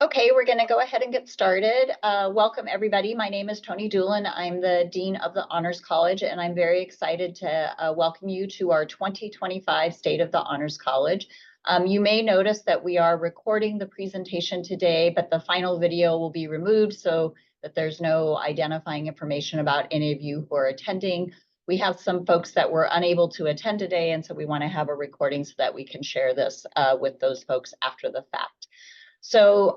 Okay, we're going to go ahead and get started. Welcome, everybody. My name is Toni Doolen. I'm the Dean of the Honors College, and I'm very excited to welcome you to our 2025 State of the Honors College. You may notice that we are recording the presentation today, but the final video will be removed so that there's no identifying information about any of you who are attending. We have some folks that were unable to attend today, and so we want to have a recording so that we can share this with those folks after the fact. So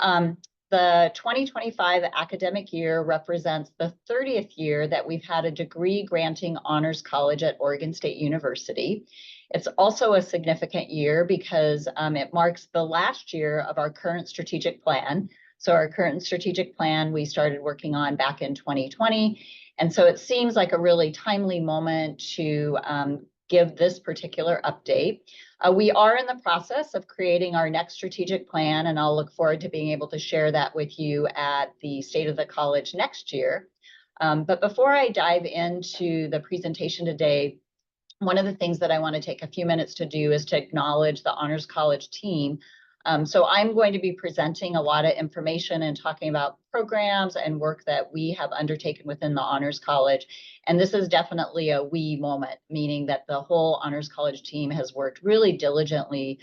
the 2025 academic year represents the 30th year that we've had a degree granting honors college at Oregon State University. It's also a significant year because it marks the last year of our current strategic plan. So our current strategic plan we started working on back in 2020. And so it seems like a really timely moment to give this particular update. We are in the process of creating our next strategic plan, and I'll look forward to being able to share that with you at the State of the College next year. But before I dive into the presentation today, one of the things that I want to take a few minutes to do is to acknowledge the Honors College team. So I'm going to be presenting a lot of information and talking about programs and work that we have undertaken within the Honors College. And this is definitely a we moment, meaning that the whole Honors College team has worked really diligently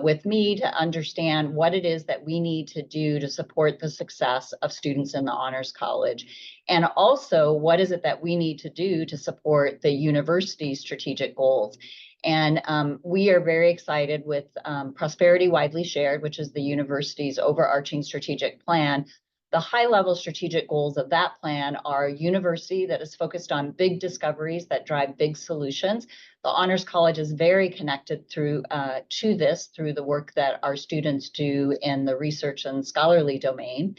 with me to understand what it is that we need to do to support the success of students in the Honors College. And also, what is it that we need to do to support the university's strategic goals? And we are very excited with Prosperity Widely Shared, which is the university's overarching strategic plan. The high-level strategic goals of that plan are a university that is focused on big discoveries that drive big solutions. The Honors College is very connected through the work that our students do in the research and scholarly domain.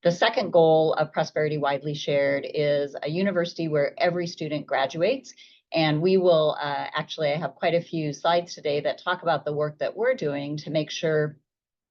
The second goal of Prosperity Widely Shared is a university where every student graduates. And we will actually, I have quite a few slides today that talk about the work that we're doing to make sure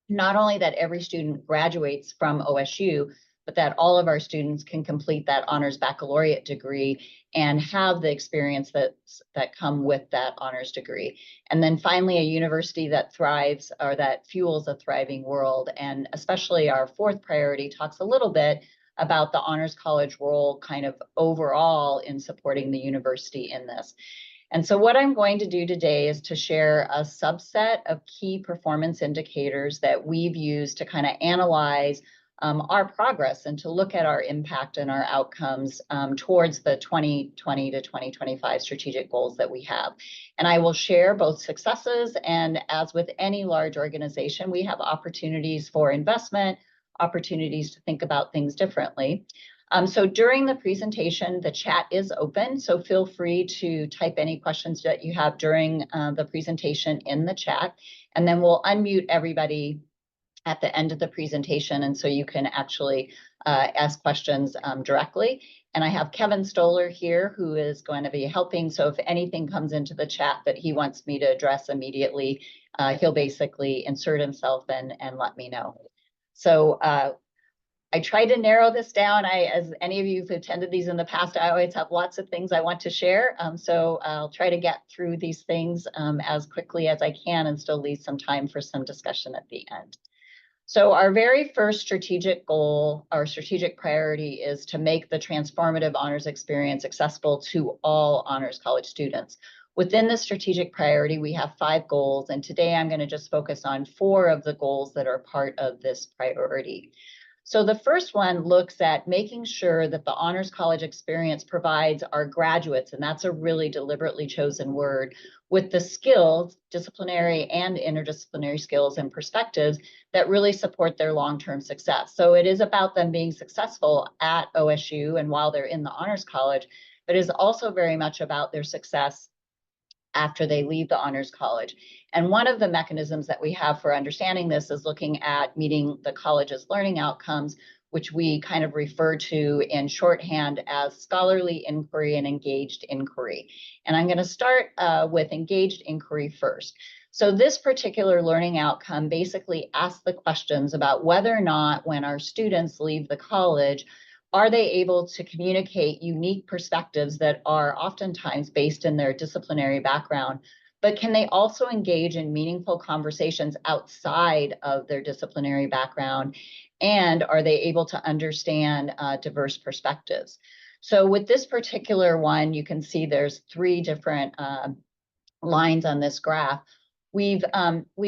not only that every student graduates from OSU, but that all of our students can complete that honors baccalaureate degree and have the experience that come with that honors degree. And then finally, a university that thrives or that fuels a thriving world. And especially our fourth priority talks a little bit about the Honors College role kind of overall in supporting the university in this. And so what I'm going to do today is to share a subset of key performance indicators that we've used to kind of analyze our progress and to look at our impact and our outcomes towards the 2020 to 2025 strategic goals that we have. And I will share both successes and, as with any large organization, we have opportunities for investment, opportunities to think about things differently. So during the presentation, the chat is open, so feel free to type any questions that you have during the presentation in the chat, and then we'll unmute everybody at the end of the presentation, and so you can actually ask questions directly. And I have Kevin Stoller here who is going to be helping, so if anything comes into the chat that he wants me to address immediately, he'll basically insert himself and let me know. So I tried to narrow this down. As any of you who've attended these in the past, I always have lots of things I want to share. So I'll try to get through these things as quickly as I can and still leave some time for some discussion at the end. So our very first strategic goal, our strategic priority, is to make the transformative honors experience accessible to all Honors College students. Within the strategic priority, we have 5 goals, and today I'm going to just focus on 4 of the goals that are part of this priority. So the first one looks at making sure that the Honors College experience provides our graduates, and that's a really deliberately chosen word, with the skills, disciplinary and interdisciplinary skills and perspectives that really support their long-term success. So it is about them being successful at OSU and while they're in the Honors College, but it is also very much about their success after they leave the Honors College. And one of the mechanisms that we have for understanding this is looking at meeting the college's learning outcomes, which we kind of refer to in shorthand as scholarly inquiry and engaged inquiry. And I'm going to start with engaged inquiry first. So this particular learning outcome basically asks the questions about whether or not when our students leave the college, are they able to communicate unique perspectives that are oftentimes based in their disciplinary background, but can they also engage in meaningful conversations outside of their disciplinary background? And are they able to understand diverse perspectives? So with this particular one, you can see there's three different lines on this graph. We've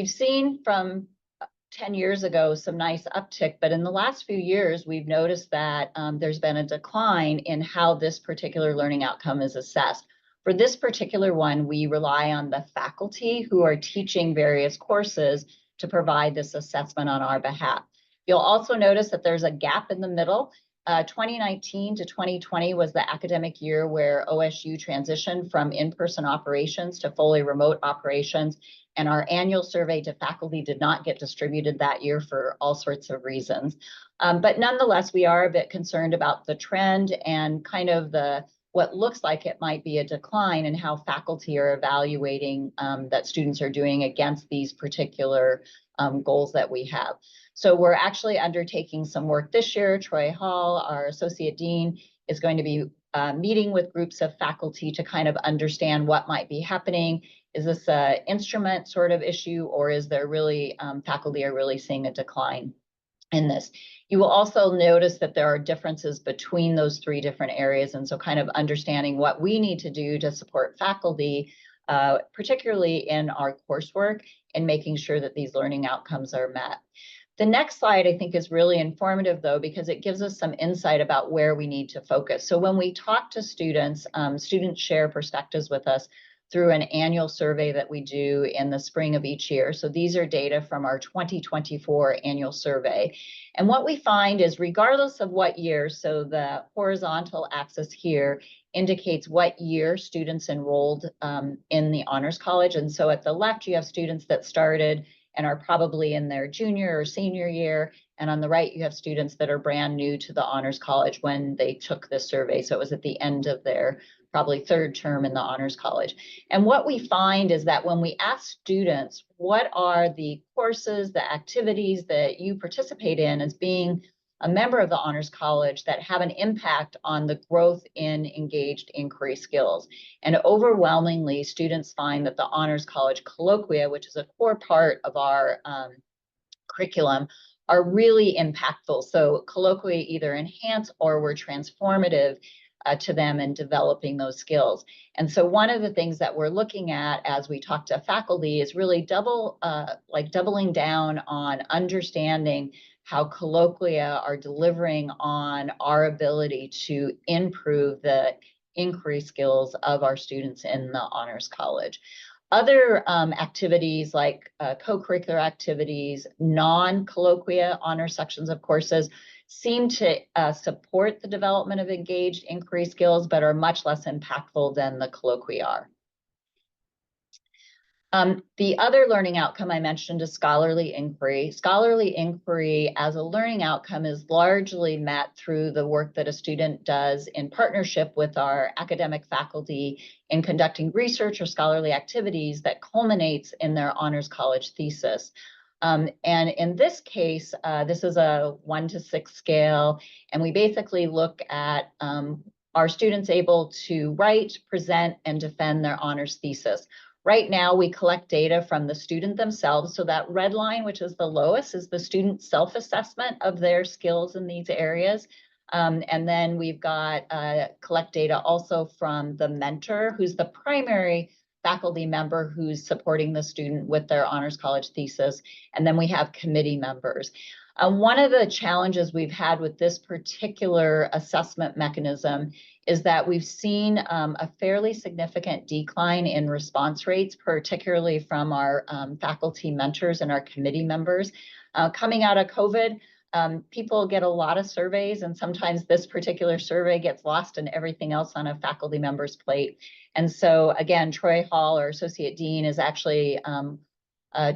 seen from 10 years ago some nice uptick, but in the last few years, we've noticed that there's been a decline in how this particular learning outcome is assessed. For this particular one, we rely on the faculty who are teaching various courses to provide this assessment on our behalf. You'll also notice that there's a gap in the middle. 2019 to 2020 was the academic year where OSU transitioned from in-person operations to fully remote operations, and our annual survey to faculty did not get distributed that year for all sorts of reasons. But nonetheless, we are a bit concerned about the trend and kind of what looks like it might be a decline in how faculty are evaluating that students are doing against these particular goals that we have. So we're actually undertaking some work this year. Troy Hall, our associate dean, is going to be meeting with groups of faculty to kind of understand what might be happening. Is this an instrument sort of issue, or is there really faculty are really seeing a decline in this? You will also notice that there are differences between those three different areas, and so kind of understanding what we need to do to support faculty, particularly in our coursework, and making sure that these learning outcomes are met. The next slide, I think, is really informative, though, because it gives us some insight about where we need to focus. So when we talk to students, students share perspectives with us through an annual survey that we do in the spring of each year. So these are data from our 2024 annual survey. And what we find is, regardless of what year, so the horizontal axis here indicates what year students enrolled in the Honors College. And so at the left, you have students that started and are probably in their junior or senior year. And on the right, you have students that are brand new to the Honors College when they took this survey. So it was at the end of their probably third term in the Honors College. And what we find is that when we ask students, what are the courses, the activities that you participate in as being a member of the Honors College that have an impact on the growth in engaged inquiry skills? And overwhelmingly, students find that the Honors College colloquia, which is a core part of our curriculum, are really impactful. So colloquia either enhance or were transformative to them in developing those skills. And so one of the things that we're looking at as we talk to faculty is really doubling down on understanding how colloquia are delivering on our ability to improve the inquiry skills of our students in the Honors College. Other activities like co-curricular activities, non-colloquia honor sections of courses seem to support the development of engaged inquiry skills, but are much less impactful than the colloquia are. The other learning outcome I mentioned is scholarly inquiry. Scholarly inquiry as a learning outcome is largely met through the work that a student does in partnership with our academic faculty in conducting research or scholarly activities that culminates in their Honors College thesis. And in this case, this is a 1 to 6 scale, and we basically look at are students able to write, present, and defend their honors thesis. Right now, we collect data from the student themselves. So that red line, which is the lowest, is the student self-assessment of their skills in these areas. And then we've got collect data also from the mentor, who's the primary faculty member who's supporting the student with their Honors College thesis. And then we have committee members. One of the challenges we've had with this particular assessment mechanism is that we've seen a fairly significant decline in response rates, particularly from our faculty mentors and our committee members. Coming out of COVID, people get a lot of surveys, and sometimes this particular survey gets lost in everything else on a faculty member's plate. And so again, Troy Hall, our associate dean, is actually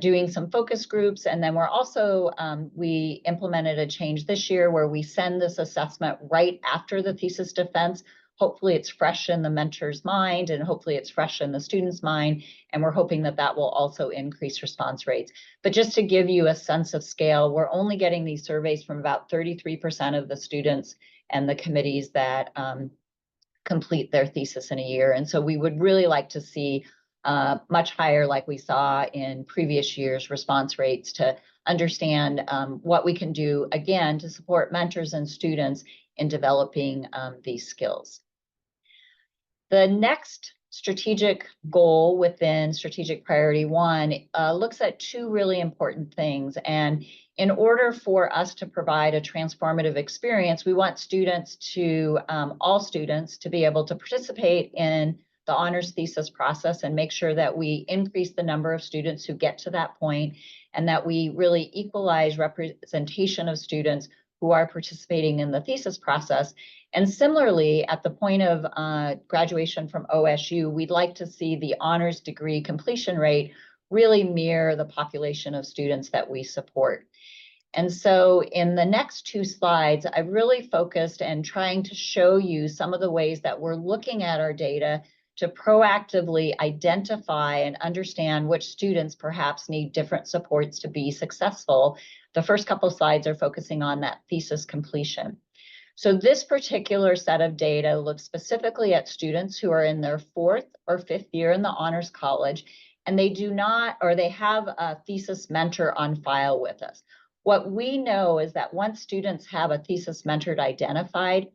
doing some focus groups. And then we're also, we implemented a change this year where we send this assessment right after the thesis defense. Hopefully it's fresh in the mentor's mind, and hopefully it's fresh in the student's mind. And we're hoping that that will also increase response rates. But just to give you a sense of scale, we're only getting these surveys from about 33% of the students and the committees that complete their thesis in a year. And so we would really like to see much higher, like we saw in previous years, response rates to understand what we can do, again, to support mentors and students in developing these skills. The next strategic goal within strategic priority 1 looks at 2 really important things. And in order for us to provide a transformative experience, we want students to, all students, to be able to participate in the honors thesis process and make sure that we increase the number of students who get to that point, and that we really equalize representation of students who are participating in the thesis process. And similarly, at the point of graduation from OSU, we'd like to see the honors degree completion rate really mirror the population of students that we support. And so in the next 2 slides, I've really focused and trying to show you some of the ways that we're looking at our data to proactively identify and understand which students perhaps need different supports to be successful. The first couple slides are focusing on that thesis completion. So this particular set of data looks specifically at students who are in their 4th or 5th year in the Honors College, and they do not, or they have a thesis mentor on file with us. What we know is that once students have a thesis mentor identified,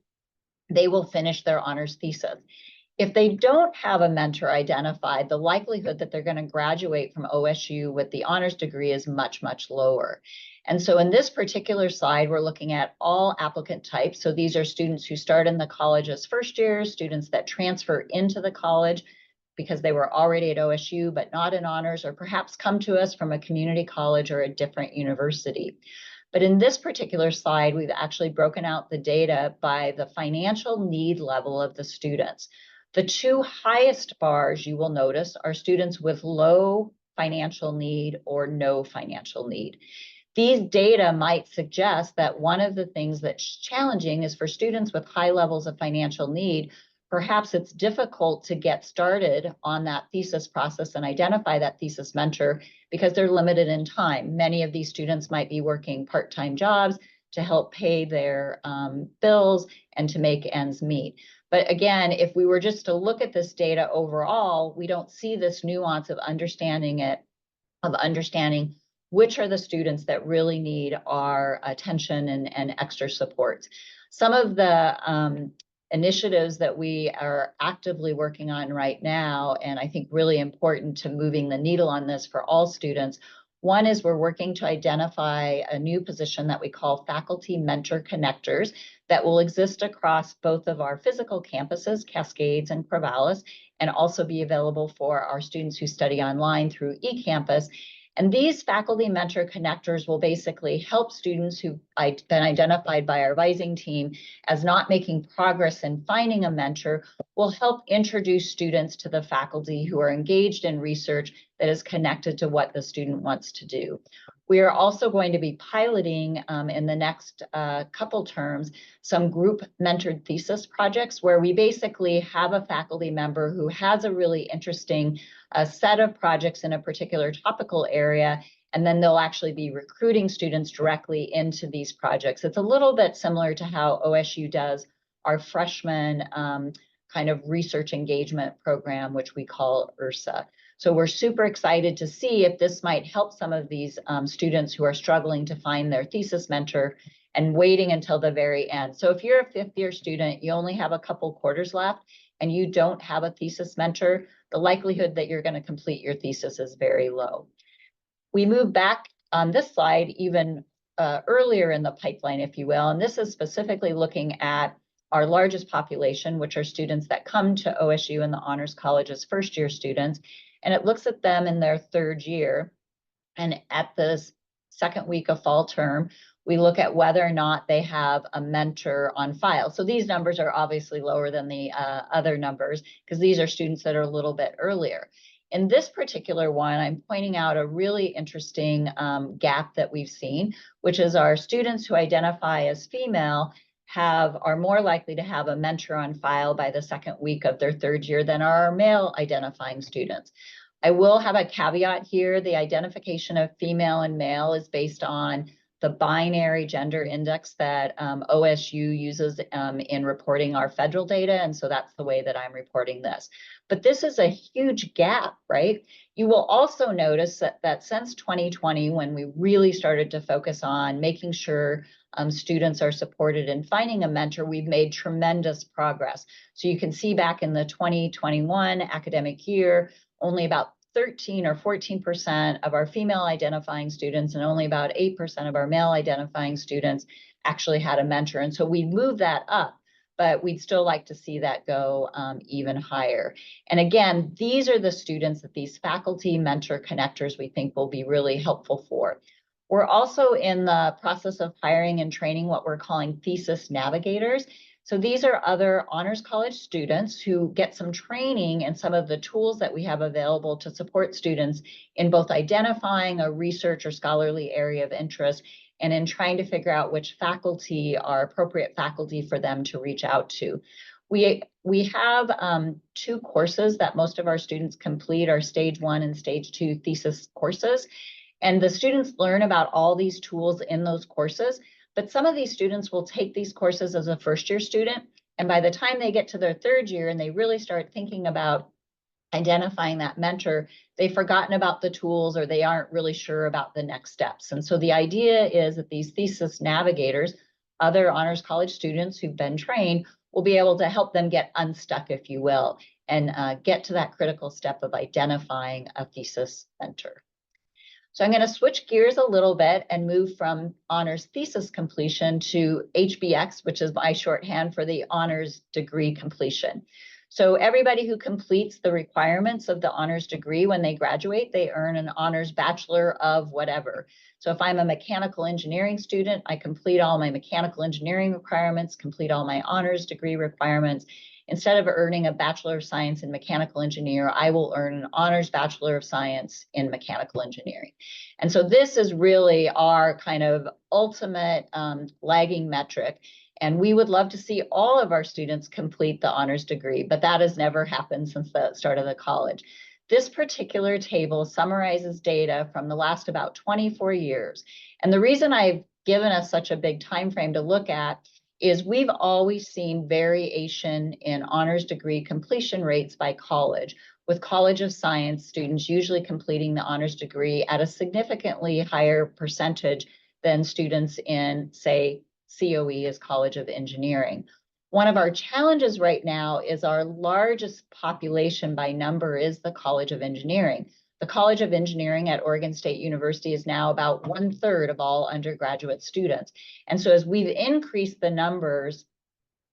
they will finish their honors thesis. If they don't have a mentor identified, the likelihood that they're going to graduate from OSU with the honors degree is much, much lower. And so in this particular slide, we're looking at all applicant types. So these are students who start in the college as first years, students that transfer into the college because they were already at OSU but not in honors, or perhaps come to us from a community college or a different university. But in this particular slide, we've actually broken out the data by the financial need level of the students. The 2 highest bars you will notice are students with low financial need or no financial need. These data might suggest that one of the things that's challenging is for students with high levels of financial need, perhaps it's difficult to get started on that thesis process and identify that thesis mentor because they're limited in time. Many of these students might be working part-time jobs to help pay their bills and to make ends meet. But again, if we were just to look at this data overall, we don't see this nuance of understanding which are the students that really need our attention and extra support. Some of the initiatives that we are actively working on right now, and I think really important to moving the needle on this for all students. One is we're working to identify a new position that we call faculty mentor connectors that will exist across both of our physical campuses, Cascades and Corvallis, and also be available for our students who study online through eCampus. And these faculty mentor connectors will basically help students who've been identified by our advising team as not making progress in finding a mentor, will help introduce students to the faculty who are engaged in research that is connected to what the student wants to do. We are also going to be piloting in the next couple terms some group mentored thesis projects where we basically have a faculty member who has a really interesting set of projects in a particular topical area, and then they'll actually be recruiting students directly into these projects. It's a little bit similar to how OSU does our freshman kind of research engagement program, which we call URSA. So we're super excited to see if this might help some of these students who are struggling to find their thesis mentor and waiting until the very end. So if you're a 5th year student, you only have a couple quarters left and you don't have a thesis mentor, the likelihood that you're going to complete your thesis is very low. We move back on this slide even earlier in the pipeline, if you will, and this is specifically looking at our largest population, which are students that come to OSU in the Honors College as first year students. And it looks at them in their 3rd year. And at the 2nd week of fall term, we look at whether or not they have a mentor on file. So these numbers are obviously lower than the other numbers because these are students that are a little bit earlier. In this particular one, I'm pointing out a really interesting gap that we've seen, which is our students who identify as female are more likely to have a mentor on file by the 2nd week of their 3rd year than are our male identifying students. I will have a caveat here. The identification of female and male is based on the binary gender index that OSU uses in reporting our federal data. And so that's the way that I'm reporting this. But this is a huge gap, right? You will also notice that since 2020, when we really started to focus on making sure students are supported in finding a mentor, we've made tremendous progress. So you can see back in the 2021 academic year, only about 13 or 14% of our female identifying students and only about 8% of our male identifying students actually had a mentor. And so we moved that up, but we'd still like to see that go even higher. And again, these are the students that these faculty mentor connectors we think will be really helpful for. We're also in the process of hiring and training what we're calling thesis navigators. So these are other Honors College students who get some training in some of the tools that we have available to support students in both identifying a research or scholarly area of interest and in trying to figure out which faculty are appropriate faculty for them to reach out to. We have 2 courses that most of our students complete, our stage 1 and stage 2 thesis courses. And the students learn about all these tools in those courses. But some of these students will take these courses as a first-year student, and by the time they get to their 3rd year and they really start thinking about identifying that mentor, they've forgotten about the tools or they aren't really sure about the next steps. And so the idea is that these thesis navigators, other Honors College students who've been trained, will be able to help them get unstuck, if you will, and get to that critical step of identifying a thesis mentor. So I'm going to switch gears a little bit and move from honors thesis completion to HBX, which is my shorthand for the honors degree completion. So everybody who completes the requirements of the honors degree when they graduate, they earn an honors bachelor of whatever. So if I'm a mechanical engineering student, I complete all my mechanical engineering requirements, complete all my honors degree requirements. Instead of earning a Bachelor of Science in Mechanical Engineer, I will earn an Honors Bachelor of Science in Mechanical Engineering. And so this is really our kind of ultimate lagging metric. And we would love to see all of our students complete the honors degree, but that has never happened since the start of the college. This particular table summarizes data from the last about 24 years. And the reason I've given us such a big time frame to look at is we've always seen variation in honors degree completion rates by college, with College of Science students usually completing the honors degree at a significantly higher percentage than students in, say, COE as College of Engineering. One of our challenges right now is our largest population by number is the College of Engineering. The College of Engineering at Oregon State University is now about 1/3 of all undergraduate students. And so as we've increased the numbers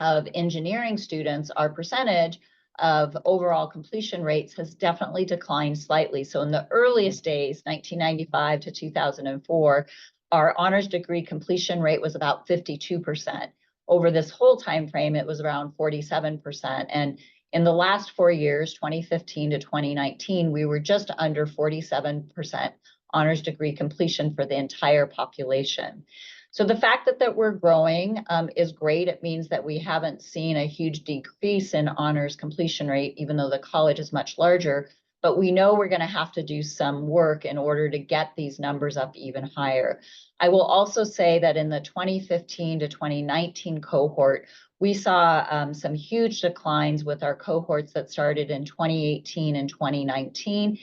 of engineering students, our percentage of overall completion rates has definitely declined slightly. So in the earliest days, 1995 to 2004, our honors degree completion rate was about 52%. Over this whole time frame, it was around 47%. And in the last 4 years, 2015 to 2019, we were just under 47% honors degree completion for the entire population. So the fact that we're growing is great. It means that we haven't seen a huge decrease in honors completion rate, even though the college is much larger. But we know we're going to have to do some work in order to get these numbers up even higher. I will also say that in the 2015 to 2019 cohort, we saw some huge declines with our cohorts that started in 2018 and 2019,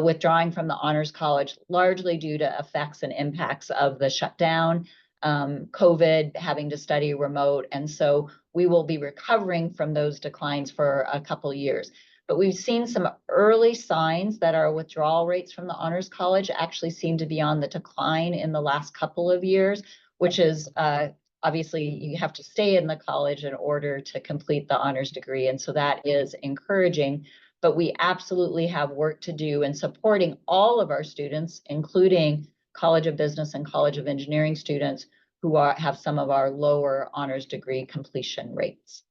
withdrawing from the Honors College, largely due to effects and impacts of the shutdown, COVID, having to study remote. And so we will be recovering from those declines for a couple years. But we've seen some early signs that our withdrawal rates from the Honors College actually seem to be on the decline in the last couple of years, which is obviously you have to stay in the college in order to complete the honors degree. And so that is encouraging, but we absolutely have work to do in supporting all of our students, including College of Business and College of Engineering students who have some of our lower honors degree completion rates.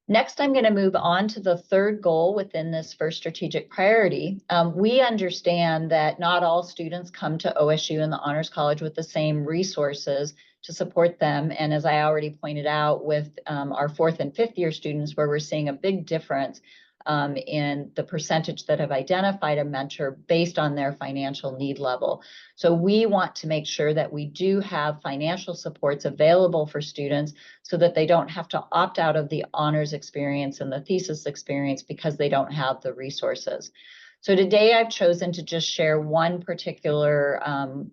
Next, I'm going to move on to the third goal within this first strategic priority. We understand that not all students come to OSU and the Honors College with the same resources to support them. And as I already pointed out with our 4th and 5th year students, where we're seeing a big difference in the percentage that have identified a mentor based on their financial need level. So we want to make sure that we do have financial supports available for students so that they don't have to opt out of the honors experience and the thesis experience because they don't have the resources. So today I've chosen to just share one particular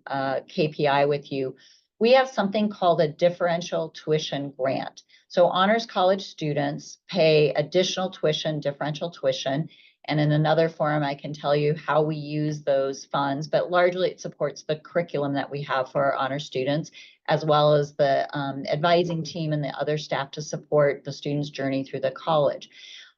KPI with you. We have something called a differential tuition grant. So honors college students pay additional tuition, differential tuition, and in another forum, I can tell you how we use those funds, but largely it supports the curriculum that we have for our honor students, as well as the advising team and the other staff to support the student's journey through the college.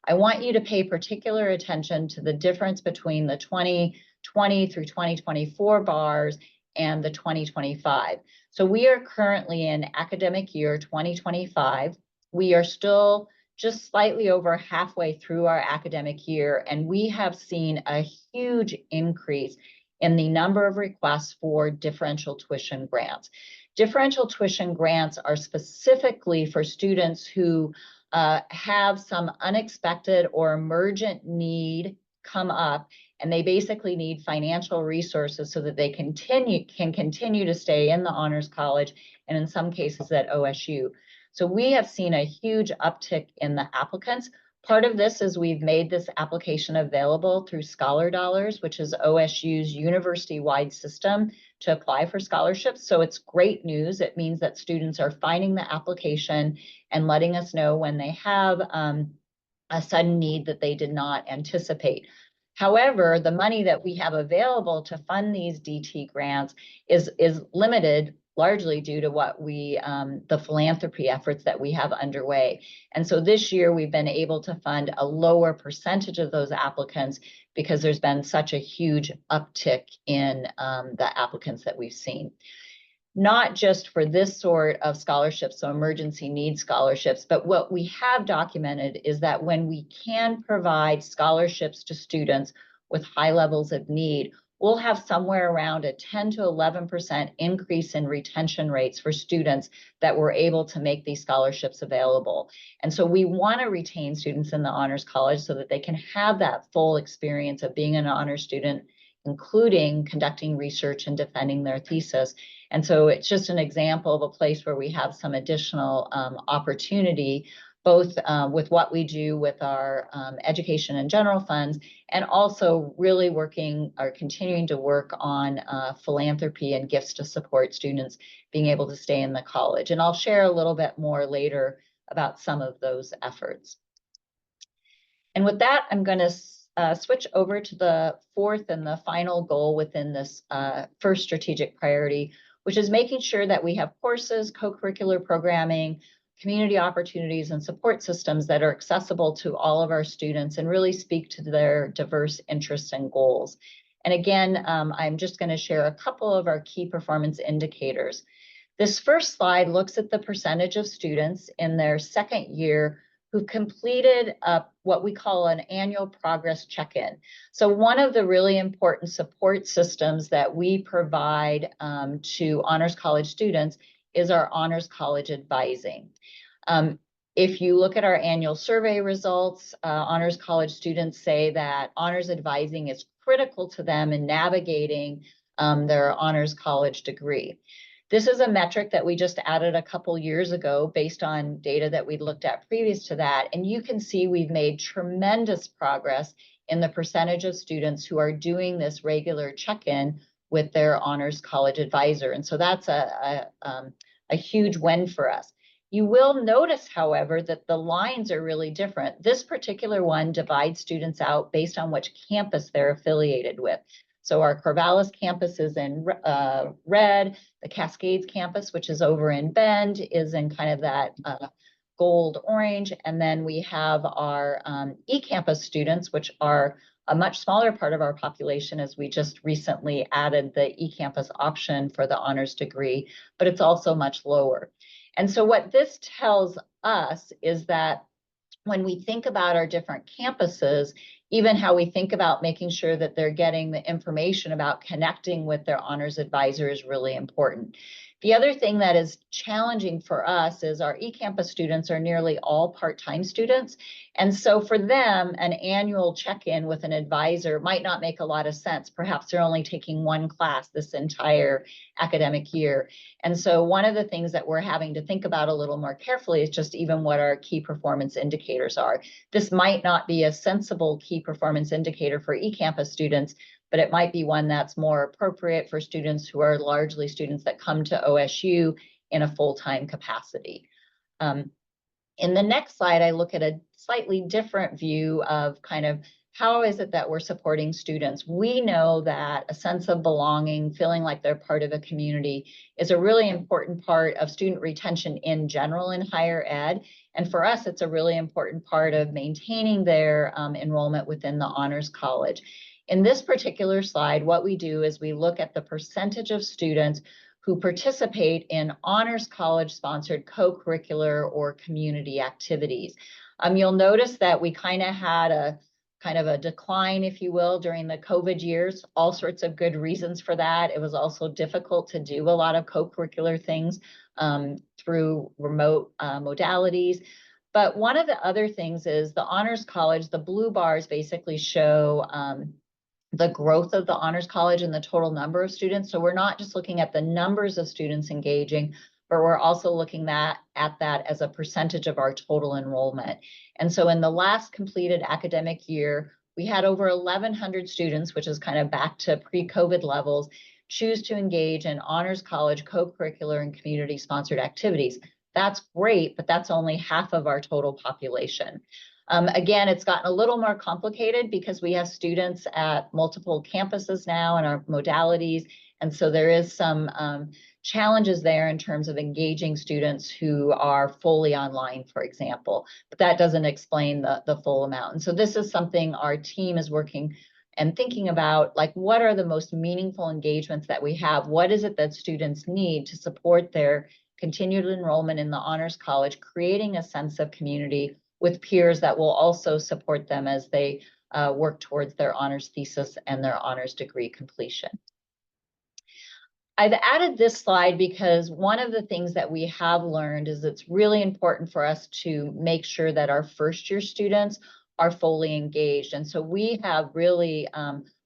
I want you to pay particular attention to the difference between the 2020 through 2024 bars and the 2025. So we are currently in academic year 2025. We are still just slightly over halfway through our academic year, and we have seen a huge increase in the number of requests for differential tuition grants. Differential tuition grants are specifically for students who have some unexpected or emergent need come up, and they basically need financial resources so that they can continue to stay in the honors college, and in some cases at OSU. So we have seen a huge uptick in the applicants. Part of this is we've made this application available through Scholar Dollars, which is OSU's university-wide system to apply for scholarships. So it's great news. It means that students are finding the application and letting us know when they have a sudden need that they did not anticipate. However, the money that we have available to fund these DT grants is limited largely due to what the philanthropy efforts that we have underway. And so this year we've been able to fund a lower percentage of those applicants because there's been such a huge uptick in the applicants that we've seen. Not just for this sort of scholarships, so emergency needs scholarships, but what we have documented is that when we can provide scholarships to students with high levels of need, we'll have somewhere around a 10 to 11% increase in retention rates for students that were able to make these scholarships available. And so we want to retain students in the Honors College so that they can have that full experience of being an honors student, including conducting research and defending their thesis. And so it's just an example of a place where we have some additional opportunity, both with what we do with our education and general funds, and also really working or continuing to work on philanthropy and gifts to support students being able to stay in the college. And I'll share a little bit more later about some of those efforts. And with that, I'm going to switch over to the fourth and the final goal within this first strategic priority, which is making sure that we have courses, co-curricular programming, community opportunities, and support systems that are accessible to all of our students and really speak to their diverse interests and goals. And again, I'm just going to share a couple of our key performance indicators. This first slide looks at the percentage of students in their second year who completed what we call an annual progress check-in. So one of the really important support systems that we provide to Honors College students is our Honors College advising. If you look at our annual survey results, Honors College students say that honors advising is critical to them in navigating their Honors College degree. This is a metric that we just added a couple years ago based on data that we'd looked at previous to that. And you can see we've made tremendous progress in the percentage of students who are doing this regular check-in with their Honors College advisor. And so that's a huge win for us. You will notice, however, that the lines are really different. This particular one divides students out based on which campus they're affiliated with. So our Corvallis campus is in red. The Cascades campus, which is over in Bend, is in kind of that gold orange. And then we have our eCampus students, which are a much smaller part of our population, as we just recently added the eCampus option for the honors degree, but it's also much lower. And so what this tells us is that when we think about our different campuses, even how we think about making sure that they're getting the information about connecting with their honors advisor is really important. The other thing that is challenging for us is our eCampus students are nearly all part-time students. And so for them, an annual check-in with an advisor might not make a lot of sense. Perhaps they're only taking one class this entire academic year. And so one of the things that we're having to think about a little more carefully is just even what our key performance indicators are. This might not be a sensible key performance indicator for eCampus students, but it might be one that's more appropriate for students who are largely students that come to OSU in a full-time capacity. In the next slide, I look at a slightly different view of kind of how is it that we're supporting students. We know that a sense of belonging, feeling like they're part of a community, is a really important part of student retention in general in higher ed. And for us, it's a really important part of maintaining their enrollment within the Honors College. In this particular slide, what we do is we look at the percentage of students who participate in Honors College sponsored co-curricular or community activities. You'll notice that we kind of had a decline, if you will, during the COVID years, all sorts of good reasons for that. It was also difficult to do a lot of co-curricular things through remote modalities. But one of the other things is the Honors College, the blue bars basically show the growth of the Honors College and the total number of students. So we're not just looking at the numbers of students engaging, but we're also looking at that as a percentage of our total enrollment. And so in the last completed academic year, we had over 1,100 students, which is kind of back to pre-COVID levels, choose to engage in Honors College co-curricular and community-sponsored activities. That's great, but that's only half of our total population. Again, it's gotten a little more complicated because we have students at multiple campuses now in our modalities. And so there is some challenges there in terms of engaging students who are fully online, for example, but that doesn't explain the full amount. And so this is something our team is working and thinking about, like, what are the most meaningful engagements that we have? What is it that students need to support their continued enrollment in the Honors College, creating a sense of community with peers that will also support them as they work towards their honors thesis and their honors degree completion. I've added this slide because one of the things that we have learned is it's really important for us to make sure that our first year students are fully engaged. And so we have really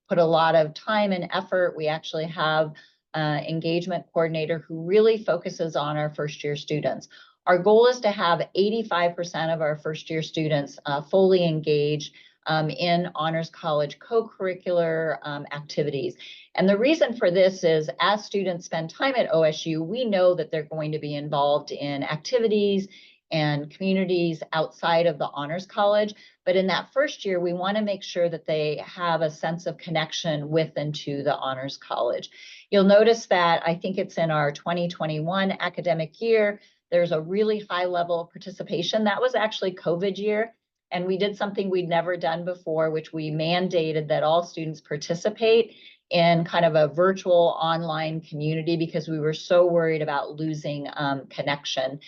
put a lot of time and effort. We actually have an engagement coordinator who really focuses on our first year students. Our goal is to have 85% of our first year students fully engaged in Honors College co-curricular activities. And the reason for this is as students spend time at OSU, we know that they're going to be involved in activities and communities outside of the Honors College. But in that first year, we want to make sure that they have a sense of connection with and to the Honors College. You'll notice that I think it's in our 2021 academic year, there's a really high level of participation. That was actually COVID year. And we did something we'd never done before, which we mandated that all students participate in kind of a virtual online community because we were so worried about losing connection.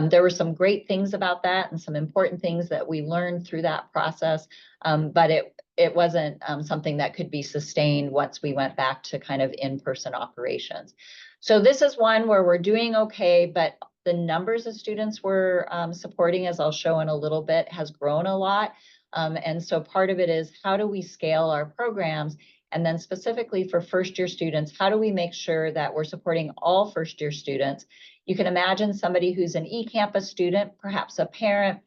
There were some great things about that and some important things that we learned through that process, but it wasn't something that could be sustained once we went back to kind of in-person operations. So this is one where we're doing okay, but the numbers of students we're supporting, as I'll show in a little bit, has grown a lot. And so part of it is how do we scale our programs? And then specifically for first year students, how do we make sure that we're supporting all first year students? You can imagine somebody who's an eCampus student, perhaps a parent,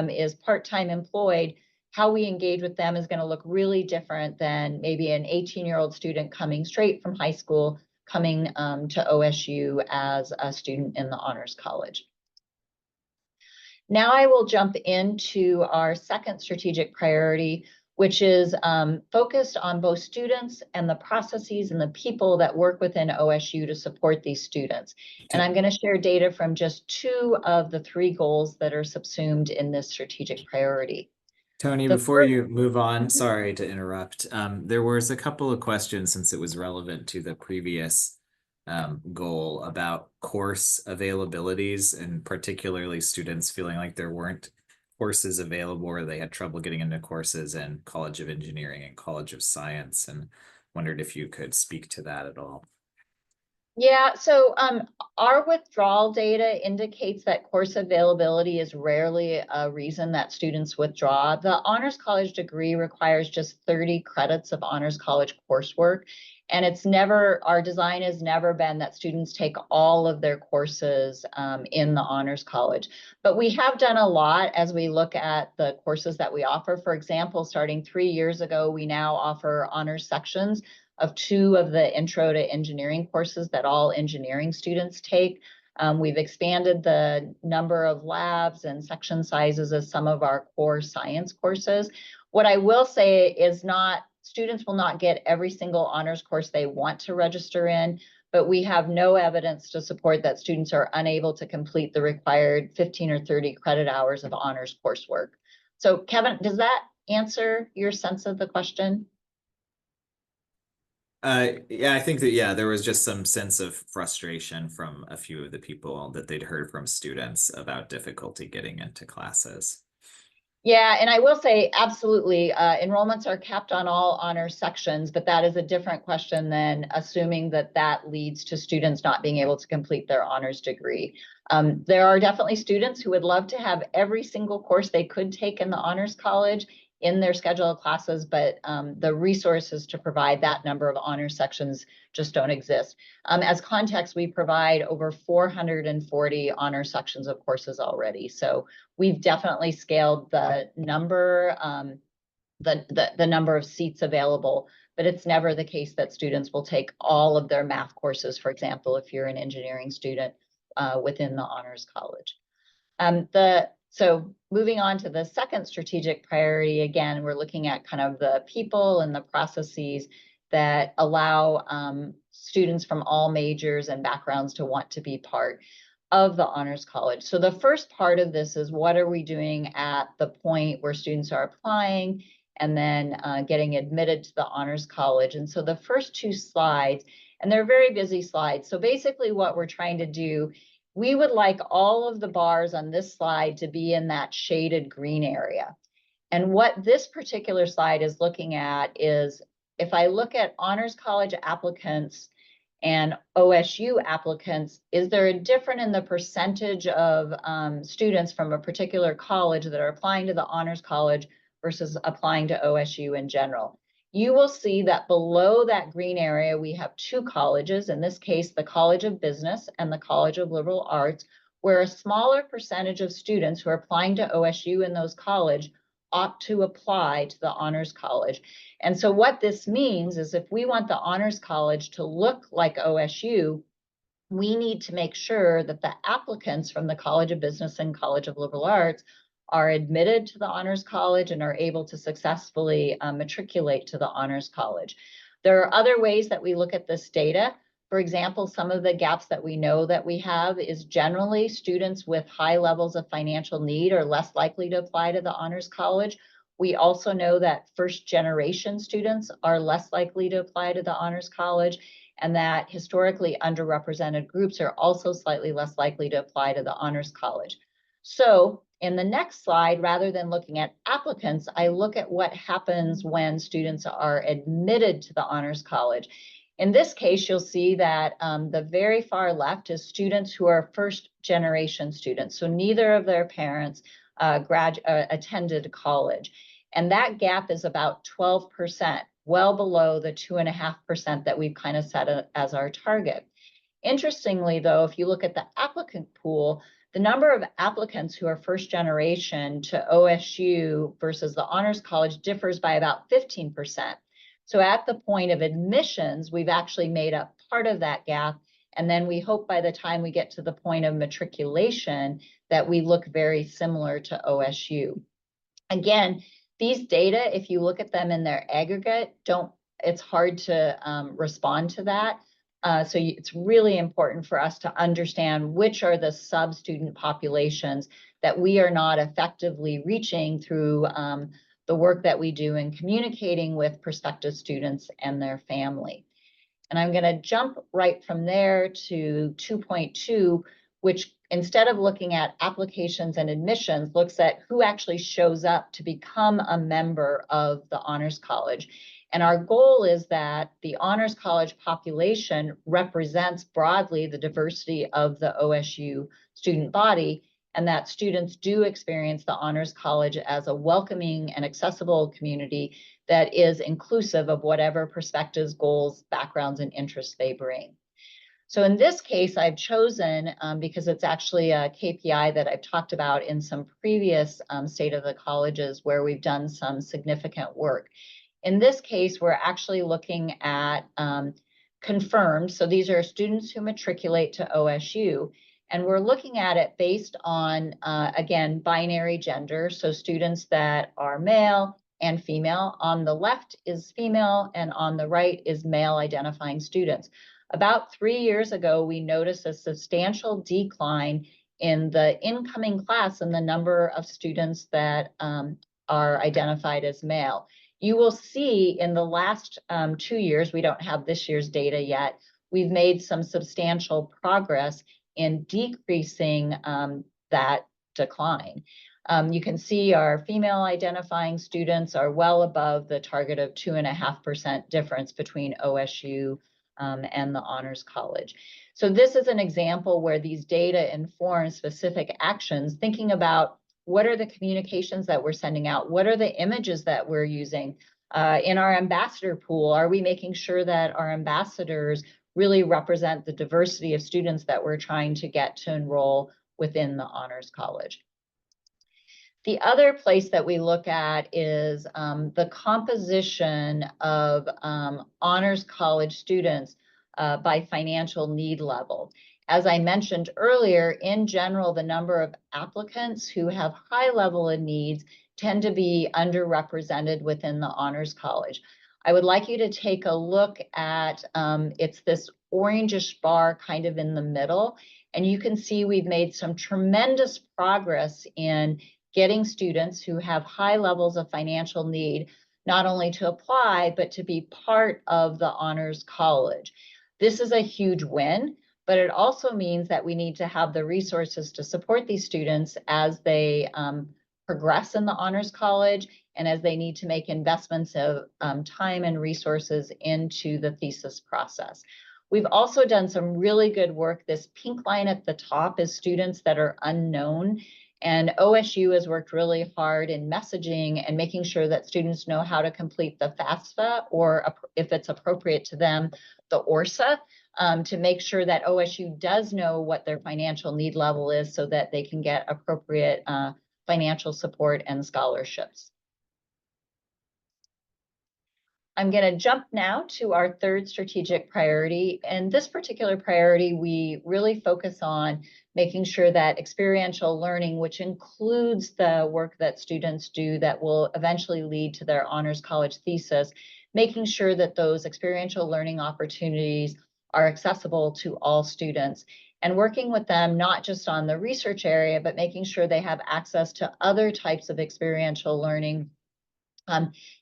is part-time employed. How we engage with them is going to look really different than maybe an 18-year-old student coming straight from high school, coming to OSU as a student in the Honors College. Now I will jump into our second strategic priority, which is focused on both students and the processes and the people that work within OSU to support these students. And I'm going to share data from just 2 of the 3 goals that are subsumed in this strategic priority. Tony, before you move on, sorry to interrupt. There was a couple of questions since it was relevant to the previous goal about course availabilities and particularly students feeling like there weren't courses available, or they had trouble getting into courses in College of Engineering and College of Science, and wondered if you could speak to that at all. Yeah, so our withdrawal data indicates that course availability is rarely a reason that students withdraw. The Honors College degree requires just 30 credits of Honors College coursework. And our design has never been that students take all of their courses in the Honors College. But we have done a lot as we look at the courses that we offer. For example, starting 3 years ago, we now offer honors sections of 2 of the Intro to Engineering courses that all engineering students take. We've expanded the number of labs and section sizes of some of our core science courses. What I will say is students will not get every single honors course they want to register in, but we have no evidence to support that students are unable to complete the required 15 or 30 credit hours of honors coursework. So Kevin, does that answer your sense of the question? Yeah, I think that, there was just some sense of frustration from a few of the people that they'd heard from students about difficulty getting into classes. Yeah, and I will say absolutely, enrollments are capped on all honors sections, but that is a different question than assuming that that leads to students not being able to complete their honors degree. There are definitely students who would love to have every single course they could take in the Honors College in their schedule of classes, but the resources to provide that number of honors sections just don't exist. As context, we provide over 440 honor sections of courses already. So we've definitely scaled the number, the number of seats available, but it's never the case that students will take all of their math courses, for example, if you're an engineering student within the Honors College. So moving on to the second strategic priority, again, we're looking at kind of the people and the processes that allow students from all majors and backgrounds to want to be part of the Honors College. So the first part of this is, what are we doing at the point where students are applying and then getting admitted to the Honors College? And so the first 2 slides, and they're very busy slides. So basically what we're trying to do, we would like all of the bars on this slide to be in that shaded green area. And what this particular slide is looking at is, if I look at Honors College applicants and OSU applicants, is there a difference in the percentage of students from a particular college that are applying to the Honors College versus applying to OSU in general? You will see that below that green area, we have 2 colleges, in this case, the College of Business and the College of Liberal Arts, where a smaller percentage of students who are applying to OSU in those colleges opt to apply to the Honors College. And so what this means is, if we want the Honors College to look like OSU, we need to make sure that the applicants from the College of Business and College of Liberal Arts are admitted to the Honors College and are able to successfully matriculate to the Honors College. There are other ways that we look at this data. For example, some of the gaps that we know that we have is, generally students with high levels of financial need are less likely to apply to the Honors College. We also know that first-generation students are less likely to apply to the Honors College, and that historically underrepresented groups are also slightly less likely to apply to the Honors College. So in the next slide, rather than looking at applicants, I look at what happens when students are admitted to the Honors College. In this case, you'll see that the very far left is students who are first-generation students. So neither of their parents attended college. And that gap is about 12%, well below the 2.5% that we've kind of set as our target. Interestingly, though, if you look at the applicant pool, the number of applicants who are first generation to OSU versus the Honors College differs by about 15%. So at the point of admissions, we've actually made up part of that gap. And then we hope by the time we get to the point of matriculation that we look very similar to OSU. Again, these data, if you look at them in their aggregate, it's hard to respond to that. So it's really important for us to understand which are the sub-student populations that we are not effectively reaching through the work that we do in communicating with prospective students and their family. And I'm going to jump right from there to 2.2, which instead of looking at applications and admissions, looks at who actually shows up to become a member of the Honors College. And our goal is that the Honors College population represents broadly the diversity of the OSU student body, and that students do experience the Honors College as a welcoming and accessible community that is inclusive of whatever perspectives, goals, backgrounds, and interests they bring. So in this case, I've chosen, because it's actually a KPI that I've talked about in some previous State of the Colleges where we've done some significant work. In this case, we're actually looking at confirmed. So these are students who matriculate to OSU, and we're looking at it based on, again, binary gender. So students that are male and female. On the left is female, and on the right is male identifying students. About 3 years ago, we noticed a substantial decline in the incoming class and the number of students that are identified as male. You will see in the last 2 years, we don't have this year's data yet, we've made some substantial progress in decreasing that decline. You can see our female identifying students are well above the target of 2.5% difference between OSU and the Honors College. So this is an example where these data inform specific actions, thinking about what are the communications that we're sending out? What are the images that we're using? In our ambassador pool, are we making sure that our ambassadors really represent the diversity of students that we're trying to get to enroll within the Honors College? The other place that we look at is the composition of Honors College students by financial need level. As I mentioned earlier, in general, the number of applicants who have high level of needs tend to be underrepresented within the Honors College. I would like you to take a look at, it's this orangish bar kind of in the middle, and you can see we've made some tremendous progress in getting students who have high levels of financial need, not only to apply, but to be part of the Honors College. This is a huge win, but it also means that we need to have the resources to support these students as they progress in the Honors College and as they need to make investments of time and resources into the thesis process. We've also done some really good work. This pink line at the top is students that are unknown. And OSU has worked really hard in messaging and making sure that students know how to complete the FAFSA, or if it's appropriate to them, the ORSA, to make sure that OSU does know what their financial need level is so that they can get appropriate financial support and scholarships. I'm going to jump now to our third strategic priority. And this particular priority, we really focus on making sure that experiential learning, which includes the work that students do that will eventually lead to their Honors College thesis, making sure that those experiential learning opportunities are accessible to all students, and working with them not just on the research area, but making sure they have access to other types of experiential learning,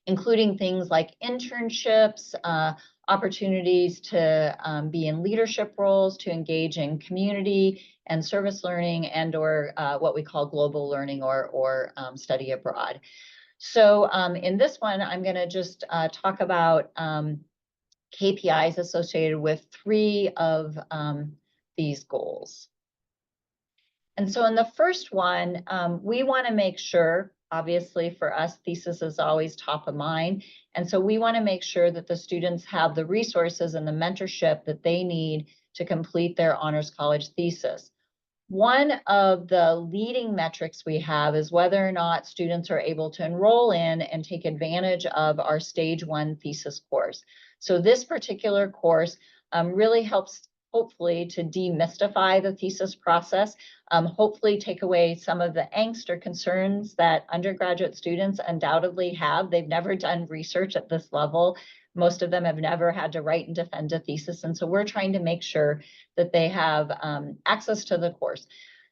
including things like internships, opportunities to be in leadership roles, to engage in community and service learning, and or what we call global learning or study abroad. So in this one, I'm going to just talk about KPIs associated with 3 of these goals. And so in the first one, we want to make sure, obviously for us, thesis is always top of mind. And so we want to make sure that the students have the resources and the mentorship that they need to complete their Honors College thesis. One of the leading metrics we have is whether or not students are able to enroll in and take advantage of our Stage 1 thesis course. So this particular course really helps, hopefully, to demystify the thesis process, hopefully take away some of the angst or concerns that undergraduate students undoubtedly have. They've never done research at this level. Most of them have never had to write and defend a thesis. And so we're trying to make sure that they have access to the course.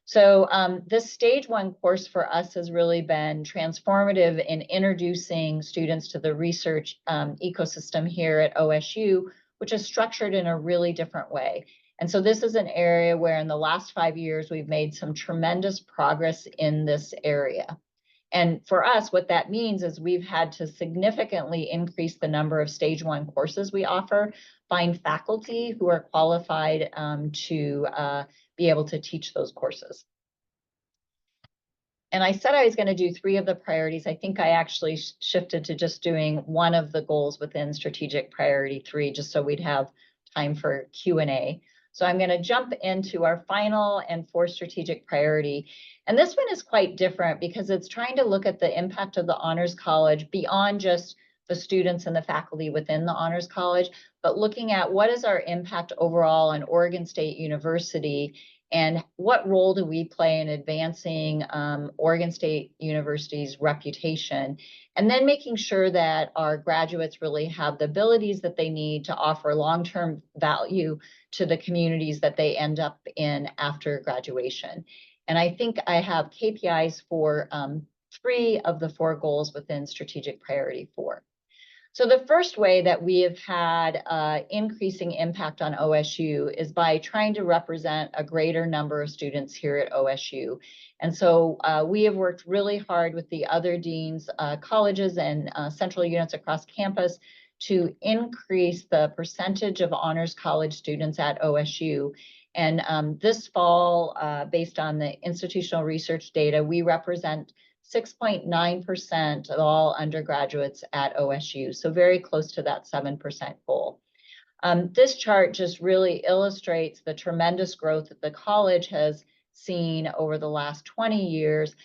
So this Stage 1 course for us has really been transformative in introducing students to the research ecosystem here at OSU, which is structured in a really different way. And so this is an area where in the last 5 years, we've made some tremendous progress in this area. And for us, what that means is we've had to significantly increase the number of stage 1 courses we offer, find faculty who are qualified to be able to teach those courses. And I said I was going to do 3 of the priorities. I think I actually shifted to just doing one of the goals within strategic priority 3, just so we'd have time for Q&A. So I'm going to jump into our final and 4th strategic priority. And this one is quite different because it's trying to look at the impact of the Honors College beyond just the students and the faculty within the Honors College, but looking at what is our impact overall on Oregon State University and what role do we play in advancing Oregon State University's reputation, and then making sure that our graduates really have the abilities that they need to offer long-term value to the communities that they end up in after graduation. And I think I have KPIs for 3 of the 4 goals within strategic priority 4. So the first way that we have had increasing impact on OSU is by trying to represent a greater number of students here at OSU. And so we have worked really hard with the other deans, colleges, and central units across campus to increase the percentage of Honors College students at OSU. And this fall, based on the institutional research data, we represent 6.9% of all undergraduates at OSU, so very close to that 7% goal. This chart just really illustrates the tremendous growth that the college has seen over the last 20 years.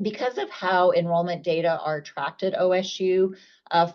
Because of how enrollment data are tracked at OSU,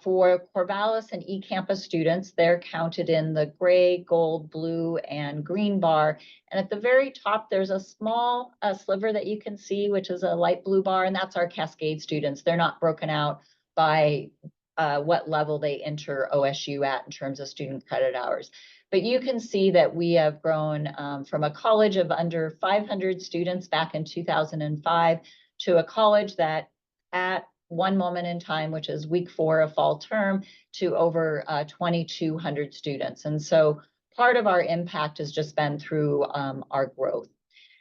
for Corvallis and eCampus students, they're counted in the gray, gold, blue, and green bar. And at the very top, there's a small sliver that you can see, which is a light blue bar, and that's our Cascade students. They're not broken out by what level they enter OSU at in terms of student credit hours. But you can see that we have grown from a college of under 500 students back in 2005 to a college that at one moment in time, which is week 4 of fall term, to over 2,200 students. And so part of our impact has just been through our growth.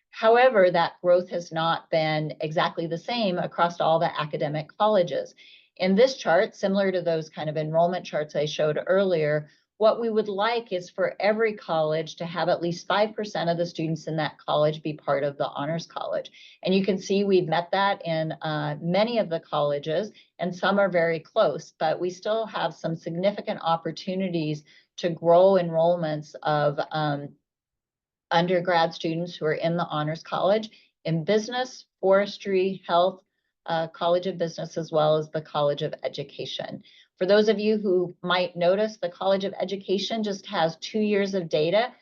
However, that growth has not been exactly the same across all the academic colleges. In this chart, similar to those kind of enrollment charts I showed earlier, what we would like is for every college to have at least 5% of the students in that college be part of the Honors College. And you can see we've met that in many of the colleges, and some are very close, but we still have some significant opportunities to grow enrollments of undergrad students who are in the Honors College in business, forestry, health, College of Business, as well as the College of Education. For those of you who might notice, the College of Education just has 2 years of data.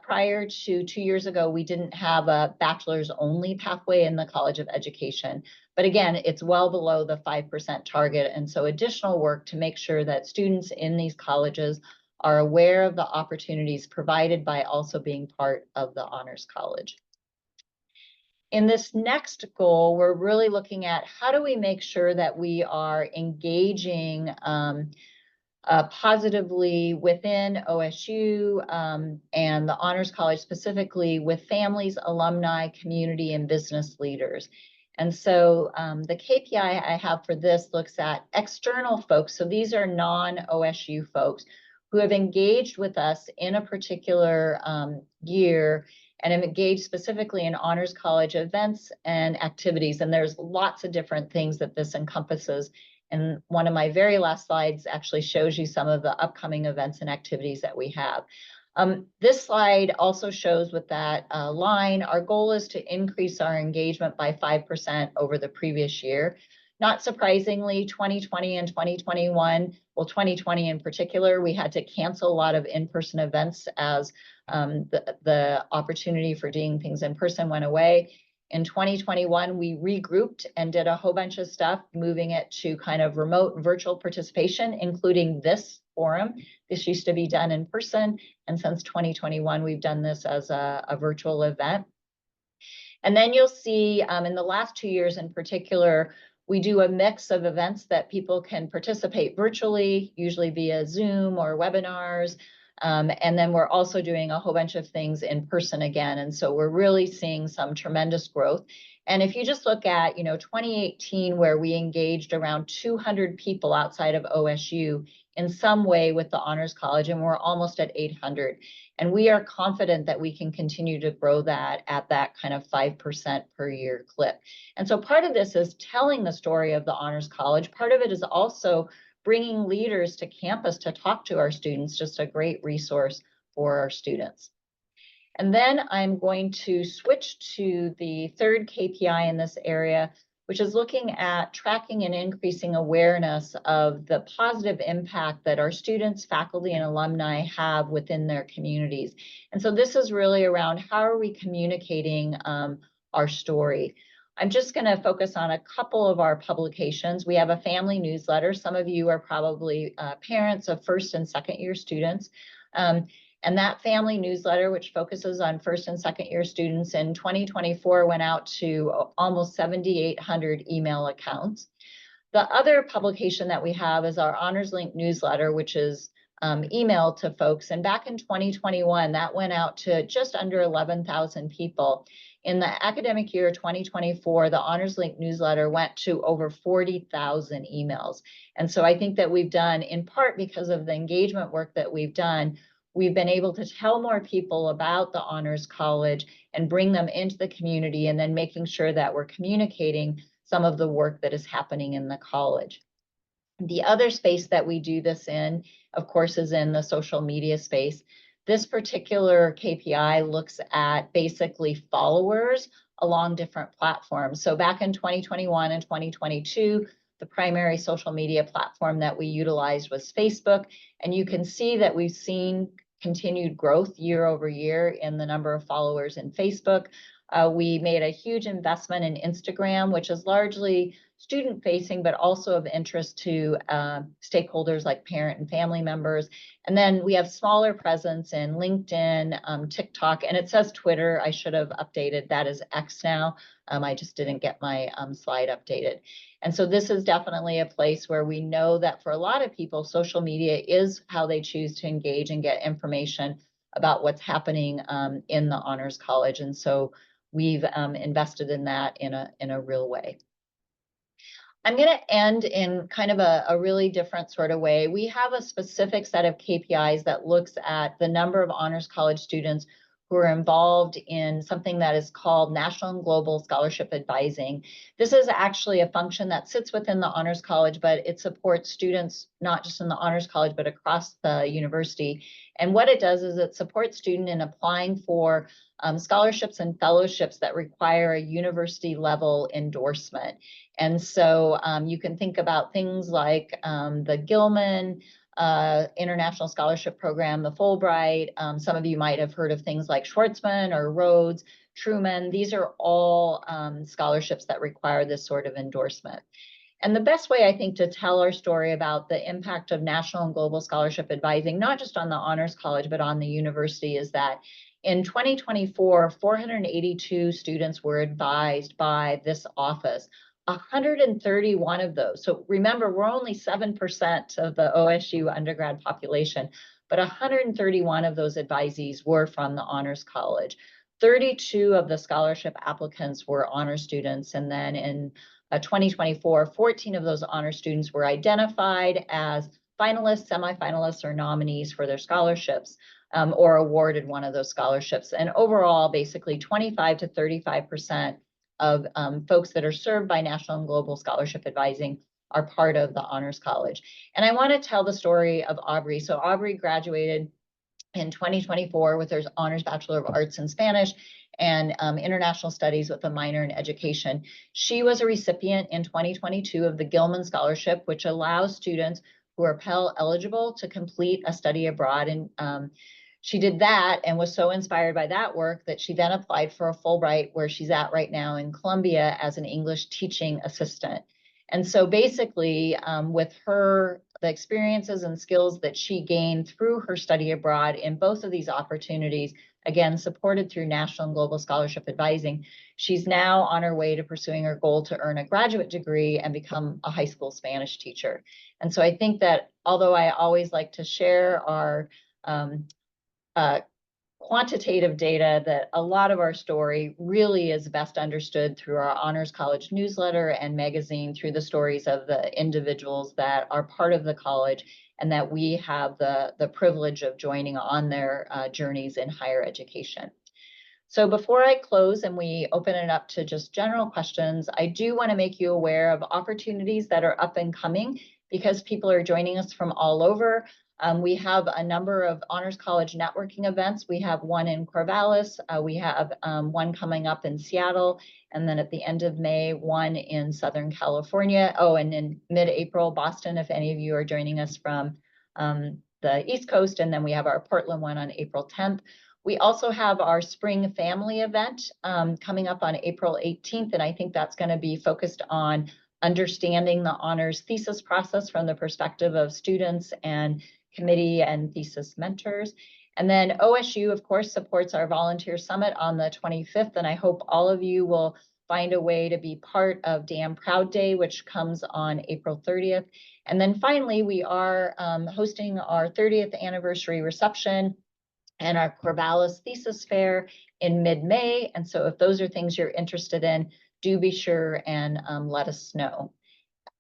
Prior to 2 years ago, we didn't have a bachelor's only pathway in the College of Education. But again, it's well below the 5% target. And so additional work to make sure that students in these colleges are aware of the opportunities provided by also being part of the Honors College. In this next goal, we're really looking at how do we make sure that we are engaging positively within OSU and the Honors College, specifically with families, alumni, community, and business leaders. And so the KPI I have for this looks at external folks. So these are non-OSU folks who have engaged with us in a particular year and am engaged specifically in Honors College events and activities. And there's lots of different things that this encompasses. And one of my very last slides actually shows you some of the upcoming events and activities that we have. This slide also shows with that line, our goal is to increase our engagement by 5% over the previous year. Not surprisingly, 2020 and 2021, well, 2020 in particular, we had to cancel a lot of in-person events as the opportunity for doing things in person went away. In 2021, we regrouped and did a whole bunch of stuff, moving it to kind of remote virtual participation, including this forum. This used to be done in person, and since 2021, we've done this as a virtual event. And then you'll see in the last 2 years in particular, we do a mix of events that people can participate virtually, usually via Zoom or webinars. And then we're also doing a whole bunch of things in person again. And so we're really seeing some tremendous growth. And if you just look at, 2018, where we engaged around 200 people outside of OSU in some way with the Honors College, and we're almost at 800. And we are confident that we can continue to grow that at that kind of 5% per year clip. And so part of this is telling the story of the Honors College. Part of it is also bringing leaders to campus to talk to our students, just a great resource for our students. And then I'm going to switch to the third KPI in this area, which is looking at tracking and increasing awareness of the positive impact that our students, faculty, and alumni have within their communities. And so this is really around how are we communicating our story. I'm just going to focus on a couple of our publications. We have a family newsletter. Some of you are probably parents of first and second year students. And that family newsletter, which focuses on first and second year students in 2024, went out to almost 7,800 email accounts. The other publication that we have is our Honors Link newsletter, which is emailed to folks. And back in 2021, that went out to just under 11,000 people. In the academic year 2024, the Honors Link newsletter went to over 40,000 emails. And so I think that we've done, in part because of the engagement work that we've done, we've been able to tell more people about the Honors College and bring them into the community, and then making sure that we're communicating some of the work that is happening in the college. The other space that we do this in, of course, is in the social media space. This particular KPI looks at basically followers along different platforms. So back in 2021 and 2022, the primary social media platform that we utilized was Facebook. And you can see that we've seen continued growth year over year in the number of followers in Facebook. We made a huge investment in Instagram, which is largely student facing, but also of interest to stakeholders like parent and family members. And then we have smaller presence in LinkedIn, TikTok, and it says Twitter. I should have updated. That is X now. I just didn't get my slide updated. And so this is definitely a place where we know that for a lot of people, social media is how they choose to engage and get information about what's happening in the Honors College. And so we've invested in that in a real way. I'm going to end in kind of a really different sort of way. We have a specific set of KPIs that looks at the number of Honors College students who are involved in something that is called National and Global Scholarship Advising. This is actually a function that sits within the Honors College, but it supports students not just in the Honors College, but across the university. And what it does is it supports students in applying for scholarships and fellowships that require a university level endorsement. And so you can think about things like the Gilman International Scholarship Program, the Fulbright. Some of you might have heard of things like Schwartzman or Rhodes, Truman. These are all scholarships that require this sort of endorsement. And the best way, I think, to tell our story about the impact of national and global scholarship advising, not just on the Honors College, but on the university, is that in 2024, 482 students were advised by this office. 131 of those. So remember, we're only 7% of the OSU undergrad population, but 131 of those advisees were from the Honors College. 32 of the scholarship applicants were honor students. And then in 2024, 14 of those honor students were identified as finalists, semifinalists, or nominees for their scholarships, or awarded one of those scholarships. And overall, basically 25 to 35% of folks that are served by National and Global Scholarship Advising are part of the Honors College. And I want to tell the story of Aubrey. So Aubrey graduated in 2024 with her Honors Bachelor of Arts in Spanish and International Studies with a minor in education. She was a recipient in 2022 of the Gilman Scholarship, which allows students who are Pell eligible to complete a study abroad. And she did that and was so inspired by that work that she then applied for a Fulbright, where she's at right now in Columbia as an English teaching assistant. And so basically, with her, the experiences and skills that she gained through her study abroad in both of these opportunities, again, supported through National and Global Scholarship Advising, she's now on her way to pursuing her goal to earn a graduate degree and become a high school Spanish teacher. And so I think that although I always like to share our quantitative data that a lot of our story really is best understood through our Honors College newsletter and magazine, through the stories of the individuals that are part of the college and that we have the privilege of joining on their journeys in higher education. So before I close and we open it up to just general questions, I do want to make you aware of opportunities that are up and coming because people are joining us from all over. We have a number of Honors College networking events. We have one in Corvallis. We have one coming up in Seattle. And then at the end of May, one in Southern California. Oh, and in mid-April, Boston, if any of you are joining us from the East Coast. And then we have our Portland one on April 10th. We also have our spring family event coming up on April 18th. And I think that's going to be focused on understanding the honors thesis process from the perspective of students and committee and thesis mentors. And then OSU, of course, supports our volunteer summit on the 25th. And I hope all of you will find a way to be part of Damn Proud Day, which comes on April 30th. And then finally, we are hosting our 30th anniversary reception and our Corvallis Thesis Fair in mid-May. And so if those are things you're interested in, do be sure and let us know.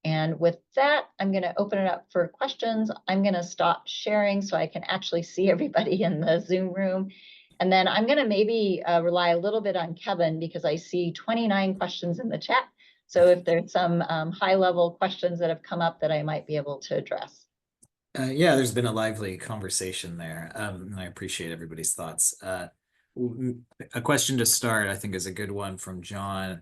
And with that, I'm going to open it up for questions. I'm going to stop sharing so I can actually see everybody in the Zoom room. And then I'm going to maybe rely a little bit on Kevin because I see 29 questions in the chat. So if there's some high-level questions that have come up that I might be able to address. Yeah, there's been a lively conversation there. And I appreciate everybody's thoughts. A question to start, I think, is a good one from John.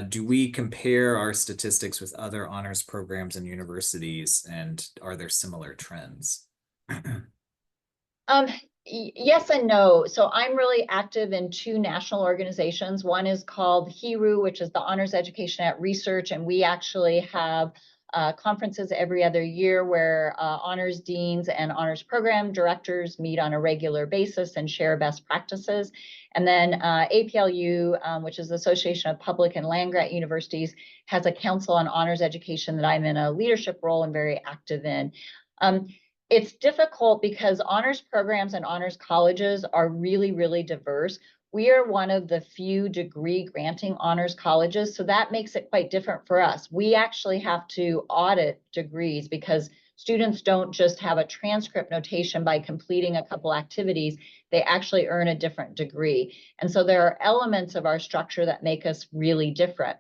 Do we compare our statistics with other honors programs and universities, and are there similar trends? Yes and no. So I'm really active in two national organizations. One is called HERU, which is the Honors Education at Research, and we actually have conferences every other year where honors deans and honors program directors meet on a regular basis and share best practices. And then APLU, which is the Association of Public and Land-Grant Universities, has a council on honors education that I'm in a leadership role and very active in. It's difficult because honors programs and honors colleges are really, really diverse. We are one of the few degree granting honors colleges, so that makes it quite different for us. We actually have to audit degrees because students don't just have a transcript notation by completing a couple activities, they actually earn a different degree. And so there are elements of our structure that make us really different.